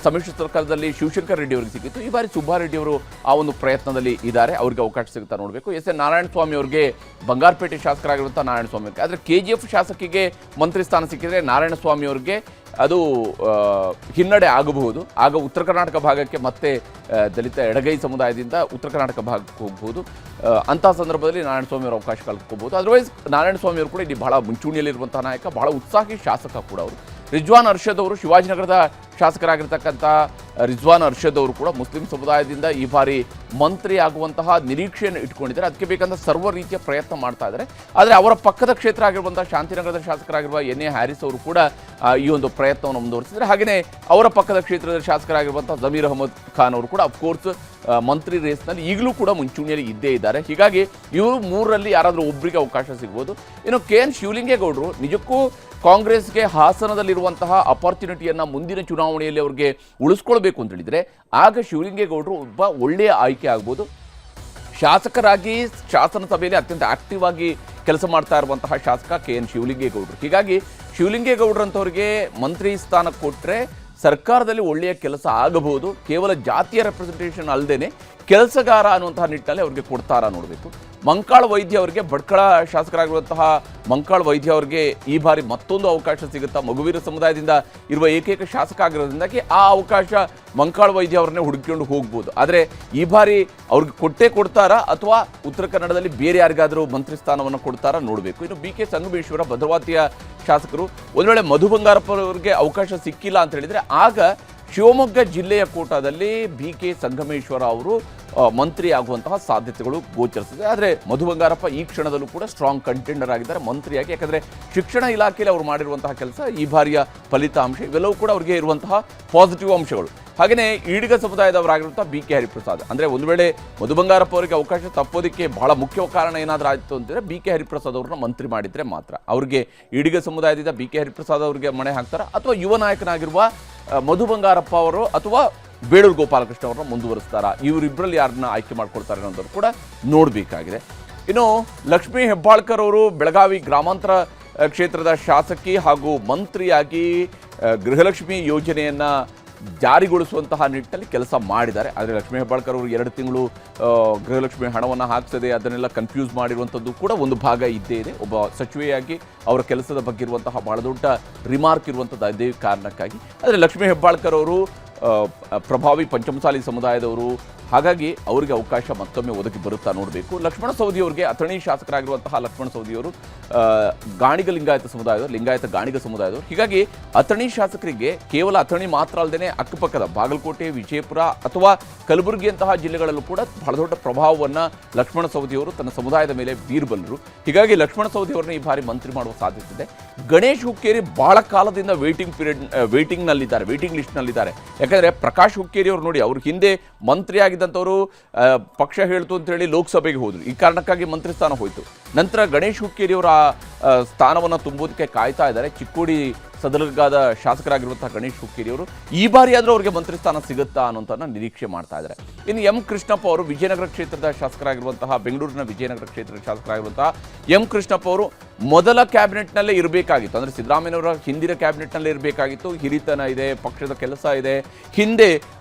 ಸಮ್ಮಿಶ್ರ ಸರ್ಕಾರದಲ್ಲಿ ಶಿವಶಂಕರ್ ರೆಡ್ಡಿ ಅವರಿಗೆ ಸಿಕ್ಕಿತ್ತು. ಈ ಬಾರಿ ಸುಬ್ಬಾರೆಡ್ಡಿ ಅವರು ಆ ಒಂದು ಪ್ರಯತ್ನದಲ್ಲಿ ಇದ್ದಾರೆ. ಅವ್ರಿಗೆ ಅವಕಾಶ ಸಿಗುತ್ತಾ ನೋಡಬೇಕು. ಎಸ್ ಎನ್ ನಾರಾಯಣಸ್ವಾಮಿ ಅವರಿಗೆ ಬಂಗಾರಪೇಟೆ ಶಾಸಕರಾಗಿರುವಂಥ ನಾರಾಯಣಸ್ವಾಮಿ ಅವರಿಗೆ, ಆದರೆ KGF ಶಾಸಕಿಗೆ ಮಂತ್ರಿ ಸ್ಥಾನ ಸಿಕ್ಕಿದರೆ ನಾರಾಯಣಸ್ವಾಮಿ ಅವರಿಗೆ ಅದು ಹಿನ್ನಡೆ ಆಗಬಹುದು. ಆಗ ಉತ್ತರ ಕರ್ನಾಟಕ ಭಾಗಕ್ಕೆ ಮತ್ತೆ ದಲಿತ ಎಡಗೈ ಸಮುದಾಯದಿಂದ ಉತ್ತರ ಕರ್ನಾಟಕ ಭಾಗಕ್ಕೆ ಹೋಗ್ಬೋದು. ಅಂಥ ಸಂದರ್ಭದಲ್ಲಿ ನಾರಾಯಣಸ್ವಾಮಿ ಅವರು ಅವಕಾಶ ಕಳ್ಕೋಬಹುದು. ಅದರ್ವೈಸ್ ನಾರಾಯಣಸ್ವಾಮಿ ಅವರು ಕೂಡ ಇಲ್ಲಿ ಬಹಳ ಮುಂಚೂಣಿಯಲ್ಲಿರುವಂಥ ನಾಯಕ, ಬಹಳ ಉತ್ಸಾಹಿ ಶಾಸಕ ಕೂಡ ಅವರು. ರಿಜ್ವಾನ್ ಅರ್ಷದ್ ಅವರು ಶಿವಾಜಿನಗರದ ಶಾಸಕರಾಗಿರ್ತಕ್ಕಂಥ ರಿಜ್ವಾನ್ ಅರ್ಷದ್ ಅವರು ಕೂಡ ಮುಸ್ಲಿಂ ಸಮುದಾಯದಿಂದ ಈ ಬಾರಿ ಮಂತ್ರಿ ಆಗುವಂತಹ ನಿರೀಕ್ಷೆಯನ್ನು ಇಟ್ಕೊಂಡಿದ್ದಾರೆ. ಅದಕ್ಕೆ ಬೇಕಂತ ಸರ್ವ ರೀತಿಯ ಪ್ರಯತ್ನ ಮಾಡ್ತಾ ಇದ್ದಾರೆ. ಆದರೆ ಅವರ ಪಕ್ಕದ ಕ್ಷೇತ್ರ ಆಗಿರುವಂತಹ ಶಾಂತಿನಗರದ ಶಾಸಕರಾಗಿರುವ ಎನ್ ಎ ಹ್ಯಾರಿಸ್ ಅವರು ಕೂಡ ಈ ಒಂದು ಪ್ರಯತ್ನವನ್ನು ಮುಂದುವರಿಸಿದ್ದಾರೆ. ಹಾಗೆಯೇ ಅವರ ಪಕ್ಕದ ಕ್ಷೇತ್ರದ ಶಾಸಕರಾಗಿರುವಂತಹ ಜಮೀರ್ ಅಹಮದ್ ಖಾನ್ ಅವರು ಕೂಡ ಅಫ್ಕೋರ್ಸ್ ಮಂತ್ರಿ ರೇಸ್ನಲ್ಲಿ ಈಗಲೂ ಕೂಡ ಮುಂಚೂಣಿಯಲ್ಲಿ ಇದ್ದೇ ಇದ್ದಾರೆ. ಹೀಗಾಗಿ ಇವರು ಮೂರರಲ್ಲಿ ಯಾರಾದರೂ ಒಬ್ಬರಿಗೆ ಅವಕಾಶ ಸಿಗ್ಬೋದು. ಇನ್ನು ಕೆ ಎನ್ ಶಿವಲಿಂಗೇಗೌಡರು ನಿಜಕ್ಕೂ ಕಾಂಗ್ರೆಸ್ಗೆ ಹಾಸನದಲ್ಲಿರುವಂತಹ ಅಪಾರ್ಚುನಿಟಿಯನ್ನು ಮುಂದಿನ ಚುನಾವಣೆಯಲ್ಲಿ ಅವ್ರಿಗೆ ಉಳಿಸ್ಕೊಳ್ಬೇಕು ಅಂತ ಹೇಳಿದರೆ ಆಗ ಶಿವಲಿಂಗೇಗೌಡರು ಒಬ್ಬ ಒಳ್ಳೆಯ ಆಯ್ಕೆ ಆಗ್ಬೋದು. ಶಾಸಕರಾಗಿ ಶಾಸನ ಸಭೆಯಲ್ಲಿ ಅತ್ಯಂತ ಆಕ್ಟಿವ್ ಆಗಿ ಕೆಲಸ ಮಾಡ್ತಾ ಇರುವಂತಹ ಶಾಸಕ ಕೆ ಎನ್ ಶಿವಲಿಂಗೇಗೌಡರು. ಹೀಗಾಗಿ ಶಿವಲಿಂಗೇಗೌಡರಂಥವ್ರಿಗೆ ಮಂತ್ರಿ ಸ್ಥಾನ ಕೊಟ್ಟರೆ ಸರ್ಕಾರದಲ್ಲಿ ಒಳ್ಳೆಯ ಕೆಲಸ ಆಗಬಹುದು. ಕೇವಲ ಜಾತಿಯ ರೆಪ್ರೆಸೆಂಟೇಷನ್ ಅಲ್ಲದೆ ಕೆಲಸಗಾರ ಅನ್ನುವಂತಹ ನಿಟ್ಟಿನಲ್ಲಿ ಅವ್ರಿಗೆ ಕೊಡ್ತಾರಾ ನೋಡಬೇಕು. ಮಂಕಾಳ ವೈದ್ಯ ಅವರಿಗೆ ಭಟ್ಕಳ ಶಾಸಕರಾಗಿರುವಂತಹ ಮಂಕಾಳ ವೈದ್ಯ ಅವರಿಗೆ ಈ ಬಾರಿ ಮತ್ತೊಂದು ಅವಕಾಶ ಸಿಗುತ್ತಾ? ಮಗುವೀರ ಸಮುದಾಯದಿಂದ ಇರುವ ಏಕೈಕ ಶಾಸಕ ಆಗಿರೋದ್ರಿಂದಾಗಿ ಆ ಅವಕಾಶ ಮಂಕಾಳ ವೈದ್ಯ ಅವ್ರನ್ನೇ ಹುಡುಕಿಕೊಂಡು ಹೋಗ್ಬೋದು. ಆದರೆ ಈ ಬಾರಿ ಅವ್ರಿಗೆ ಕೊಡ್ತಾರಾ ಅಥವಾ ಉತ್ತರ ಕನ್ನಡದಲ್ಲಿ ಬೇರೆ ಯಾರಿಗಾದರೂ ಮಂತ್ರಿ ಸ್ಥಾನವನ್ನು ಕೊಡ್ತಾರಾ ನೋಡಬೇಕು. ಇನ್ನು ಬಿ ಕೆ ಸಂಗಮೇಶ್ವರ ಭದ್ರಾವತಿಯ ಶಾಸಕರು, ಒಂದು ವೇಳೆ ಮಧು ಬಂಗಾರಪ್ಪ ಅವರಿಗೆ ಅವಕಾಶ ಸಿಕ್ಕಿಲ್ಲ ಅಂತ ಹೇಳಿದರೆ ಆಗ ಶಿವಮೊಗ್ಗ ಜಿಲ್ಲೆಯ ಕೋಟಾದಲ್ಲಿ ಬಿ ಕೆ ಸಂಗಮೇಶ್ವರ ಅವರು ಮಂತ್ರಿ ಆಗುವಂತಹ ಸಾಧ್ಯತೆಗಳು ಗೋಚರಿಸಿದೆ. ಆದರೆ ಮಧು ಬಂಗಾರಪ್ಪ ಈ ಕ್ಷಣದಲ್ಲೂ ಕೂಡ ಸ್ಟ್ರಾಂಗ್ ಕಂಟೆಂಡರ್ ಆಗಿದ್ದಾರೆ ಮಂತ್ರಿಯಾಗಿ. ಯಾಕಂದರೆ ಶಿಕ್ಷಣ ಇಲಾಖೆಯಲ್ಲಿ ಅವರು ಮಾಡಿರುವಂತಹ ಕೆಲಸ, ಈ ಬಾರಿಯ ಫಲಿತಾಂಶ ಇವೆಲ್ಲವೂ ಕೂಡ ಅವರಿಗೆ ಇರುವಂತಹ ಪಾಸಿಟಿವ್ ಅಂಶಗಳು. ಹಾಗೆಯೇ ಈಡಿಗ ಸಮುದಾಯದವರಾಗಿರುವಂಥ ಬಿ ಕೆ ಹರಿಪ್ರಸಾದ್, ಅಂದರೆ ಒಂದು ವೇಳೆ ಮಧು ಬಂಗಾರಪ್ಪ ಅವರಿಗೆ ಅವಕಾಶ ತಪ್ಪೋದಕ್ಕೆ ಬಹಳ ಮುಖ್ಯ ಕಾರಣ ಏನಾದರೂ ಆಯಿತು ಅಂತಂದರೆ ಬಿ ಕೆ ಹರಿಪ್ರಸಾದ್ ಅವ್ರನ್ನ ಮಂತ್ರಿ ಮಾಡಿದರೆ ಮಾತ್ರ. ಅವ್ರಿಗೆ ಈಡಿಗ ಸಮುದಾಯದಿಂದ ಬಿ ಕೆ ಹರಿಪ್ರಸಾದ್ ಅವರಿಗೆ ಮಣೆ ಹಾಕ್ತಾರೆ, ಅಥವಾ ಯುವ ನಾಯಕನಾಗಿರುವ ಮಧು ಬಂಗಾರಪ್ಪ ಅವರು ಅಥವಾ ಬೇಳೂರು ಗೋಪಾಲಕೃಷ್ಣ ಅವ್ರನ್ನ ಮುಂದುವರಿಸ್ತಾರಾ? ಇವರಿಬ್ಬರಲ್ಲಿ ಯಾರನ್ನ ಆಯ್ಕೆ ಮಾಡ್ಕೊಳ್ತಾರೆ ಅನ್ನೋದನ್ನು ಕೂಡ ನೋಡಬೇಕಾಗಿದೆ. ಇನ್ನು ಲಕ್ಷ್ಮೀ ಹೆಬ್ಬಾಳ್ಕರ್ ಅವರು ಬೆಳಗಾವಿ ಗ್ರಾಮಾಂತರ ಕ್ಷೇತ್ರದ ಶಾಸಕಿ ಹಾಗೂ ಮಂತ್ರಿಯಾಗಿ ಗೃಹಲಕ್ಷ್ಮಿ ಯೋಜನೆಯನ್ನು ಜಾರಿಗೊಳಿಸುವಂತಹ ನಿಟ್ಟಿನಲ್ಲಿ ಕೆಲಸ ಮಾಡಿದ್ದಾರೆ. ಆದರೆ ಲಕ್ಷ್ಮೀ ಹೆಬ್ಬಾಳ್ಕರ್ ಅವರು 2 ತಿಂಗಳು ಗೃಹಲಕ್ಷ್ಮಿ ಹಣವನ್ನು ಹಾಕ್ಸದೆ ಅದನ್ನೆಲ್ಲ ಕನ್ಫ್ಯೂಸ್ ಮಾಡಿರುವಂಥದ್ದು ಕೂಡ ಒಂದು ಭಾಗ ಇದ್ದೇ ಇದೆ. ಒಬ್ಬ ಸಚಿವೆಯಾಗಿ ಅವರ ಕೆಲಸದ ಬಗ್ಗೆ ಇರುವಂತಹ ಬಹಳ ದೊಡ್ಡ ರಿಮಾರ್ಕ್ ಇರುವಂಥದ್ದು ಅದೇ ಕಾರಣಕ್ಕಾಗಿ. ಆದರೆ ಲಕ್ಷ್ಮೀ ಹೆಬ್ಬಾಳ್ಕರ್ ಅವರು ಪ್ರಭಾವಿ ಪಂಚಮಸಾಲಿ ಸಮುದಾಯದವರು, ಹಾಗಾಗಿ ಅವರಿಗೆ ಅವಕಾಶ ಮತ್ತೊಮ್ಮೆ ಒದಗಿ ಬರುತ್ತಾ ನೋಡಬೇಕು. ಲಕ್ಷ್ಮಣ ಸವದಿ ಅವರಿಗೆ ಅಥಣಿ ಶಾಸಕರಾಗಿರುವಂತಹ ಲಕ್ಷ್ಮಣ ಸವದಿಯವರು ಗಾಣಿಗ ಲಿಂಗಾಯತ ಸಮುದಾಯದವರು, ಲಿಂಗಾಯತ ಗಾಣಿಗ ಸಮುದಾಯದವರು. ಹೀಗಾಗಿ ಅಥಣಿ ಶಾಸಕರಿಗೆ ಕೇವಲ ಅಥಣಿ ಮಾತ್ರ ಅಲ್ಲದೆ ಅಕ್ಕಪಕ್ಕದ ಬಾಗಲಕೋಟೆ, ವಿಜಯಪುರ ಅಥವಾ ಕಲಬುರಗಿಯಂತಹ ಜಿಲ್ಲೆಗಳಲ್ಲೂ ಕೂಡ ಬಹಳ ದೊಡ್ಡ ಪ್ರಭಾವವನ್ನು ಲಕ್ಷ್ಮಣ ಸವದಿಯವರು ತನ್ನ ಸಮುದಾಯದ ಮೇಲೆ ಬೀರಬಲ್ಲರು. ಹೀಗಾಗಿ ಲಕ್ಷ್ಮಣ ಸವದಿಯವರನ್ನ ಈ ಬಾರಿ ಮಂತ್ರಿ ಮಾಡುವ ಸಾಧ್ಯತೆ ಇದೆ. ಗಣೇಶ್ ಹುಕ್ಕೇರಿ ಬಹಳ ಕಾಲದಿಂದ ವೇಟಿಂಗ್ನಲ್ಲಿದ್ದಾರೆ, ವೇಟಿಂಗ್ ಲಿಸ್ಟ್ನಲ್ಲಿದ್ದಾರೆ. ಯಾಕಂದರೆ ಪ್ರಕಾಶ್ ಹುಕ್ಕೇರಿ ಅವರು ನೋಡಿ, ಅವ್ರ ಹಿಂದೆ ಮಂತ್ರಿ ಆಗಿದ್ದಂಥವರು ಪಕ್ಷ ಹೇಳ್ತು ಅಂತೇಳಿ ಲೋಕಸಭೆಗೆ ಹೋದರು. ಈ ಕಾರಣಕ್ಕಾಗಿ ಮಂತ್ರಿ ಸ್ಥಾನ ಹೋಯಿತು. ನಂತರ ಗಣೇಶ್ ಹುಕ್ಕೇರಿ ಅವರ ಸ್ಥಾನವನ್ನು ತುಂಬುವುದಕ್ಕೆ ಕಾಯ್ತಾ ಇದ್ದಾರೆ. ಚಿಕ್ಕೋಡಿ ಸದಲಗಾದ ಶಾಸಕರಾಗಿರುವಂತಹ ಗಣೇಶ್ ಹುಕ್ಕೇರಿ ಅವರು ಈ ಬಾರಿ ಆದರೂ ಅವರಿಗೆ ಮಂತ್ರಿ ಸ್ಥಾನ ಸಿಗುತ್ತಾ ಅನ್ನೋಂಥನ್ನ ನಿರೀಕ್ಷೆ ಮಾಡ್ತಾ ಇದ್ದಾರೆ. ಇನ್ನು ಎಂ ಕೃಷ್ಣಪ್ಪ ಅವರು ವಿಜಯನಗರ ಕ್ಷೇತ್ರದ ಶಾಸಕರಾಗಿರುವಂತಹ, ಬೆಂಗಳೂರಿನ ವಿಜಯನಗರ ಕ್ಷೇತ್ರದ ಶಾಸಕರಾಗಿರುವಂತಹ ಎಂ ಕೃಷ್ಣಪ್ಪ ಅವರು ಮೊದಲ ಕ್ಯಾಬಿನೆಟ್ನಲ್ಲೇ ಇರಬೇಕಾಗಿತ್ತು. ಅಂದರೆ ಸಿದ್ದರಾಮಯ್ಯನವರ ಹಿಂದಿನ ಕ್ಯಾಬಿನೆಟ್ನಲ್ಲೇ ಇರಬೇಕಾಗಿತ್ತು. ಹಿರಿತನ ಇದೆ, ಪಕ್ಷದ ಕೆಲಸ ಇದೆ, ಹಿಂದೆ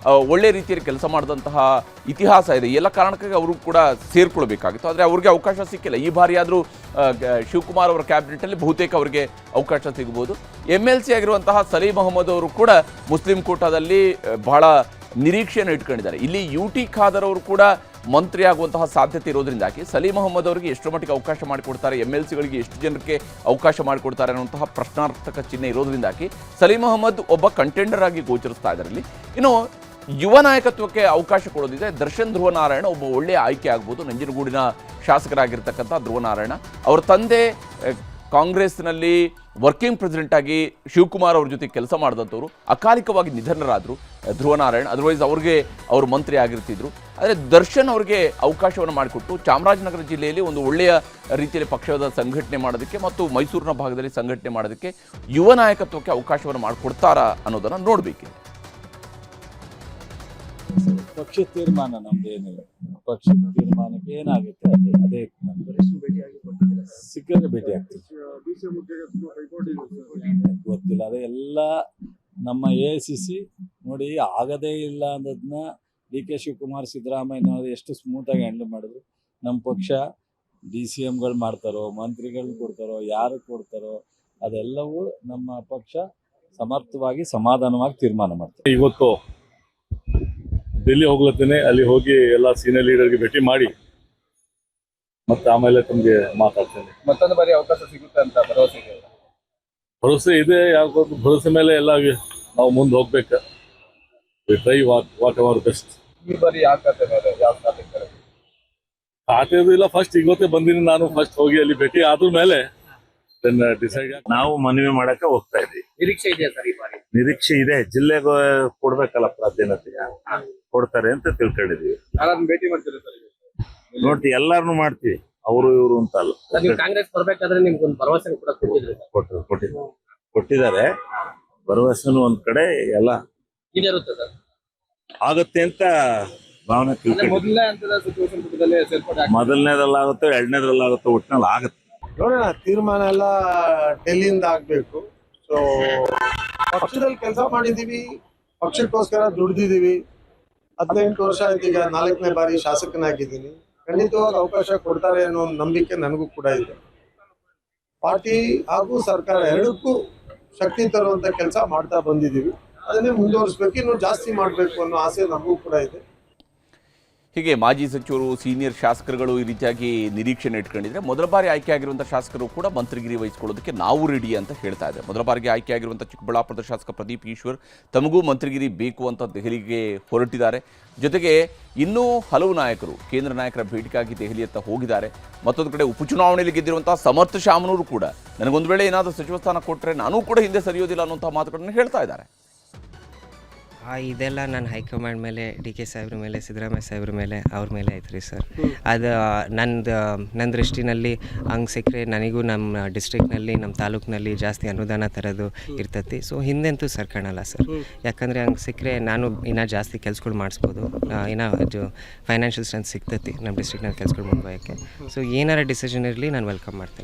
ಒಳ್ಳೆ ರೀತಿಯಲ್ಲಿ ಕೆಲಸ ಮಾಡಿದಂತಹ ಇತಿಹಾಸ ಇದೆ. ಎಲ್ಲ ಕಾರಣಕ್ಕಾಗಿ ಅವರು ಕೂಡ ಸೇರ್ಕೊಳ್ಬೇಕಾಗಿತ್ತು. ಆದರೆ ಅವ್ರಿಗೆ ಅವಕಾಶ ಸಿಕ್ಕಿಲ್ಲ. ಈ ಬಾರಿ ಆದರೂ ಶಿವಕುಮಾರ್ ಅವರ ಕ್ಯಾಬಿನೆಟಲ್ಲಿ ಬಹುತೇಕ ಅವರಿಗೆ ಅವಕಾಶ ಸಿಗಬಹುದು. MLC ಆಗಿರುವಂತಹ ಸಲೀಂ ಅಹಮದ್ ಅವರು ಕೂಡ ಮುಸ್ಲಿಂ ಕೋಟಾದಲ್ಲಿ ಬಹಳ ನಿರೀಕ್ಷೆಯನ್ನು ಇಟ್ಕೊಂಡಿದ್ದಾರೆ. ಇಲ್ಲಿ UT ಖಾದರ್ ಅವರು ಕೂಡ ಮಂತ್ರಿ ಆಗುವಂತಹ ಸಾಧ್ಯತೆ ಇರೋದ್ರಿಂದಾಗಿ ಸಲೀಂ ಅಹಮದ್ ಅವರಿಗೆ ಎಷ್ಟರ ಮಟ್ಟಿಗೆ ಅವಕಾಶ ಮಾಡಿಕೊಡ್ತಾರೆ, MLCಗಳಿಗೆ ಎಷ್ಟು ಜನಕ್ಕೆ ಅವಕಾಶ ಮಾಡಿಕೊಡ್ತಾರೆ ಅನ್ನುವಂತಹ ಪ್ರಶ್ನಾರ್ಥಕ ಚಿಹ್ನೆ ಇರೋದ್ರಿಂದಾಗಿ ಸಲೀಂ ಅಹಮದ್ ಒಬ್ಬ ಕಂಟೆಂಡರ್ ಆಗಿ ಗೋಚರಿಸ್ತಾ ಇದ್ದಾರೆ ಇಲ್ಲಿ. ಇನ್ನು ಯುವ ನಾಯಕತ್ವಕ್ಕೆ ಅವಕಾಶ ಕೊಡೋದಿದೆ. ದರ್ಶನ್ ಧ್ರುವನಾರಾಯಣ ಒಬ್ಬ ಒಳ್ಳೆಯ ಆಯ್ಕೆ ಆಗ್ಬೋದು. ನಂಜನಗೂಡಿನ ಶಾಸಕರಾಗಿರ್ತಕ್ಕಂಥ ಧ್ರುವನಾರಾಯಣ, ಅವರ ತಂದೆ ಕಾಂಗ್ರೆಸ್ನಲ್ಲಿ ವರ್ಕಿಂಗ್ ಪ್ರೆಸಿಡೆಂಟ್ ಆಗಿ ಶಿವಕುಮಾರ್ ಅವ್ರ ಜೊತೆ ಕೆಲಸ ಮಾಡಿದಂಥವ್ರು ಅಕಾಲಿಕವಾಗಿ ನಿಧನರಾದರು ಧ್ರುವನಾರಾಯಣ್. ಅದರ್ವೈಸ್ ಅವರು ಮಂತ್ರಿ ಆಗಿರ್ತಿದ್ರು. ಆದರೆ ದರ್ಶನ್ ಅವರಿಗೆ ಅವಕಾಶವನ್ನು ಮಾಡಿಕೊಟ್ಟು ಚಾಮರಾಜನಗರ ಜಿಲ್ಲೆಯಲ್ಲಿ ಒಂದು ಒಳ್ಳೆಯ ರೀತಿಯಲ್ಲಿ ಪಕ್ಷದ ಸಂಘಟನೆ ಮಾಡೋದಕ್ಕೆ ಮತ್ತು ಮೈಸೂರಿನ ಭಾಗದಲ್ಲಿ ಸಂಘಟನೆ ಮಾಡೋದಕ್ಕೆ ಯುವ ನಾಯಕತ್ವಕ್ಕೆ ಅವಕಾಶವನ್ನು ಮಾಡಿಕೊಡ್ತಾರಾ ಅನ್ನೋದನ್ನು ನೋಡಬೇಕಿದೆ. ಪಕ್ಷ ತೀರ್ಮಾನ ನಮ್ದೇನಿಲ್ಲ. ಪಕ್ಷದ ತೀರ್ಮಾನಕ್ಕೆ ಏನಾಗುತ್ತೆ ಅದೇ ಸಿಕ್ಕರೆ ಭೇಟಿ ಆಗ್ತೀವಿ. ಗೊತ್ತಿಲ್ಲ, ಅದೇ ಎಲ್ಲ ನಮ್ಮ AICC ನೋಡಿ ಆಗದೇ ಇಲ್ಲ ಅನ್ನೋದನ್ನ DK ಶಿವಕುಮಾರ್, ಸಿದ್ದರಾಮಯ್ಯನವರು ಎಷ್ಟು ಸ್ಮೂತಾಗಿ ಹ್ಯಾಂಡಲ್ ಮಾಡಿದ್ರು. ನಮ್ಮ ಪಕ್ಷ DCMಗಳು ಮಾಡ್ತಾರೋ, ಮಂತ್ರಿಗಳನ್ನ ಕೊಡ್ತಾರೋ, ಯಾರು ಕೊಡ್ತಾರೋ ಅದೆಲ್ಲವೂ ನಮ್ಮ ಪಕ್ಷ ಸಮರ್ಥವಾಗಿ ಸಮಾಧಾನವಾಗಿ ತೀರ್ಮಾನ ಮಾಡ್ತಾರೆ. ಇವತ್ತು ಡೆಲ್ಲಿ ಹೋಗ್ಲತ್ತೇನೆ, ಅಲ್ಲಿ ಹೋಗಿ ಎಲ್ಲ ಸೀನಿಯರ್ ಲೀಡರ್ಗೆ ಭೇಟಿ ಮಾಡಿ ಮತ್ತೆ ಆಮೇಲೆ ತಮಗೆ ಮಾತಾಡ್ತೇನೆ. ಮತ್ತೊಂದು ಬಾರಿ ಅವಕಾಶ ಸಿಗುತ್ತೆ ಅಂತ ಭರವಸೆ ಇದೆ. ಭರವಸೆ ಇದೆ. ಯಾವ್ದು ಭರವಸೆ ಮೇಲೆ ಎಲ್ಲ ನಾವು ಮುಂದೆ ಹೋಗ್ಬೇಕು. Try what hour best. ಈ ಬಾರಿ ಯಾವ ಖಾತೆ ಮೇಲೆ ಯಾವ ಖಾತೆ ಖಾತೆದು ಇಲ್ಲ, ಫಸ್ಟ್ ಇವತ್ತೇ ಬಂದಿನಿ ನಾನು. ಫಸ್ಟ್ ಹೋಗಿ ಅಲ್ಲಿ ಭೇಟಿ ಆದ್ರ ಮೇಲೆ ಡಿಸೈಡ್. ನಾವು ಮನವಿ ಮಾಡಕ್ಕೆ ಹೋಗ್ತಾ ಇದ್ವಿ. ನಿರೀಕ್ಷೆ ಇದೆಯಾ ಸರ್ ಈ ಬಾರಿ? ನಿರೀಕ್ಷೆ ಇದೆ, ಜಿಲ್ಲೆಗೆ ಕೊಡ್ಬೇಕಲ್ಲ ಪ್ರಾಧಾನ್ಯತೆ, ಕೊಡ್ತಾರೆ ಅಂತ ತಿಳ್ಕೊಂಡಿದೀವಿ. ಯಾರನ್ನ ಭೇಟಿ ಮಾಡ್ತೀರಾ ಸರ್? ನೋಡ್ತೀವಿ, ಎಲ್ಲಾರನು ಮಾಡ್ತೀವಿ, ಅವರು ಇವರು ಅಂತ ಅಲ್ಲ. ನೀವು ಕಾಂಗ್ರೆಸ್ ಬರ್ಬೇಕಾದ್ರೆ ನಿಮ್ಗೆ ಒಂದು ಭರವಸೆ ಕೂಡ ಕೊಟ್ಟಿದ್ದಾರೆ. ಭರವಸೆನು ಒಂದ್ ಕಡೆ ಎಲ್ಲ ಇರುತ್ತೆ ಸರ್. ಆಗತ್ತೆ ಅಂತ ಭಾವನೆ ತಿಳ್ಕೊಂಡು. ಮೊದಲನೇ ಹಂತದ ಸಿಚುವೇಶನ್ ಪುಟದಲ್ಲಿ ಸೇರ್ಪಡೆ ಮೊದಲನೇದಲ್ಲಾಗುತ್ತೋ ಎರಡನೇದ್ರಲ್ಲಾಗುತ್ತೋ ಒಟ್ಟಿನಲ್ಲಿ ಆಗತ್ತೆ. ನೋಡೋಣ, ತೀರ್ಮಾನ ಎಲ್ಲ ಡೆಲ್ಲಿಯಿಂದ ಆಗ್ಬೇಕು. ಸೊ ಪಕ್ಷದಲ್ಲಿ ಕೆಲಸ ಮಾಡಿದೀವಿ, ಪಕ್ಷಕ್ಕೋಸ್ಕರ ದುಡ್ದಿದೀವಿ. 18 ವರ್ಷ ಆಯ್ತು, ಈಗ 4ನೇ ಬಾರಿ ಶಾಸಕನಾಗಿದ್ದೀನಿ. ಖಂಡಿತವಾಗಿ ಅವಕಾಶ ಕೊಡ್ತಾರೆ ಅನ್ನೋ ಒಂದು ನಂಬಿಕೆ ನನಗೂ ಕೂಡ ಇದೆ. ಪಾರ್ಟಿ ಹಾಗೂ ಸರ್ಕಾರ ಎರಡಕ್ಕೂ ಶಕ್ತಿ ತರುವಂತ ಕೆಲಸ ಮಾಡ್ತಾ ಬಂದಿದ್ದೀವಿ. ಅದನ್ನೇ ಮುಂದುವರಿಸ್ಬೇಕು, ಇನ್ನೂ ಜಾಸ್ತಿ ಮಾಡಬೇಕು ಅನ್ನೋ ಆಸೆ ನಮಗೂ ಕೂಡ ಇದೆ. ಹೀಗೆ ಮಾಜಿ ಸಚಿವರು, ಸೀನಿಯರ್ ಶಾಸಕರುಗಳು ಈ ರೀತಿಯಾಗಿ ನಿರೀಕ್ಷೆನ ಇಟ್ಕೊಂಡಿದ್ರೆ, ಮೊದಲ ಬಾರಿ ಆಯ್ಕೆ ಆಗಿರುವಂಥ ಶಾಸಕರು ಕೂಡ ಮಂತ್ರಿಗಿರಿ ವಹಿಸಿಕೊಳ್ಳೋದಕ್ಕೆ ನಾವು ರೆಡಿ ಅಂತ ಹೇಳ್ತಾ ಇದ್ದಾರೆ. ಮೊದಲ ಬಾರಿಗೆ ಆಯ್ಕೆ ಆಗಿರುವಂಥ ಚಿಕ್ಕಬಳ್ಳಾಪುರದ ಶಾಸಕ ಪ್ರದೀಪ್ ಈಶ್ವರ್ ತಮಗೂ ಮಂತ್ರಿಗಿರಿ ಬೇಕು ಅಂತ ದೆಹಲಿಗೆ ಹೊರಟಿದ್ದಾರೆ. ಜೊತೆಗೆ ಇನ್ನೂ ಹಲವು ನಾಯಕರು ಕೇಂದ್ರ ನಾಯಕರ ಭೇಟಿಗಾಗಿ ದೆಹಲಿಯತ್ತ ಹೋಗಿದ್ದಾರೆ. ಮತ್ತೊಂದು ಕಡೆ ಉಪಚುನಾವಣೆಯಲ್ಲಿ ಗೆದ್ದಿರುವಂಥ ಸಮರ್ಥ ಶಾಮನೂರು ಕೂಡ ನನಗೊಂದು ವೇಳೆ ಏನಾದರೂ ಸಚಿವ ಸ್ಥಾನ ಕೊಟ್ಟರೆ ನಾನೂ ಕೂಡ ಹಿಂದೆ ಸರಿಯೋದಿಲ್ಲ ಅನ್ನುವಂಥ ಮಾತುಗಳನ್ನು ಹೇಳ್ತಾ ಇದ್ದಾರೆ. ಇದೆಲ್ಲ ನನ್ನ ಹೈಕಮಾಂಡ್ ಮೇಲೆ, ಡಿ ಕೆ ಸಾಹೇಬ್ರ ಮೇಲೆ, ಸಿದ್ದರಾಮಯ್ಯ ಸಾಹೇಬ್ರ ಮೇಲೆ, ಅವ್ರ ಮೇಲೆ ಐತೆ ರೀ ಸರ್. ಅದು ನನ್ನ ದೃಷ್ಟಿನಲ್ಲಿ ಹಂಗೆ ಸಿಕ್ಕರೆ ನನಗೂ ನಮ್ಮ ಡಿಸ್ಟ್ರಿಕ್ನಲ್ಲಿ, ನಮ್ಮ ತಾಲೂಕಿನಲ್ಲಿ ಜಾಸ್ತಿ ಅನುದಾನ ತರೋದು ಇರ್ತೈತಿ. ಸೊ ಹಿಂದೆಂತೂ ಸರ್ಕಾಣಲ್ಲ ಸರ್. ಯಾಕಂದರೆ ಹಂಗೆ ಸಿಕ್ಕರೆ ನಾನು ಇನ್ನೂ ಜಾಸ್ತಿ ಕೆಲ್ಸಗಳು ಮಾಡಿಸ್ಬೋದು, ಇನ್ನೂ ಫೈನಾನ್ಷಿಯಲ್ ಸ್ಟ್ರೆಂತ್ ಸಿಗ್ತೈತಿ ನಮ್ಮ ಡಿಸ್ಟ್ರಿಕ್ನಲ್ಲಿ ಕೆಲ್ಸಗಳು ಮುಂದುವರಿಯೋಕ್ಕೆ. ಸೊ ಏನಾರ ಡಿಸಿಷನ್ ಇರಲಿ, ನಾನು ವೆಲ್ಕಮ್ ಮಾಡ್ತೀನಿ.